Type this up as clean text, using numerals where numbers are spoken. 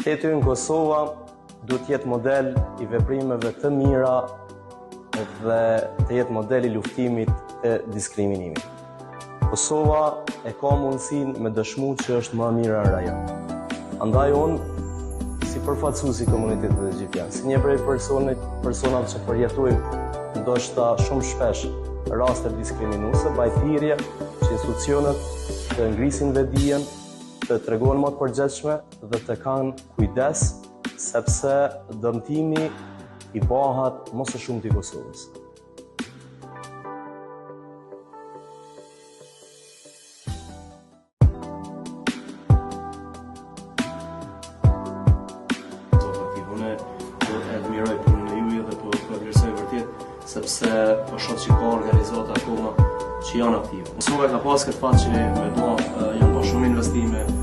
Shteti ynë Kosova duhet jetë model i veprimeve të mira dhe të jetë model i luftimit të diskriminimit. Kosova e ka mundësin me dëshmu që është më mira në rajon. Andaj unë, si përfaqësues i komunitetit egjiptian, si një prej personave që përjetojnë ndoshta shumë shpesh raste diskriminuese, bajthirje që institucionet të ngrisin vedijen, të tregojnë më të përgjithshme dhe të kanë kujdes, sepse dëmtimi i bëhet më së shumti i Kosovës. Unë do të admiroj punën e juaj dhe po vlerësoj vërtet, sepse po shoh që ka organizata akoma që janë aktive. Kosova ka pas këtë fat që me do janë bërë shumë investime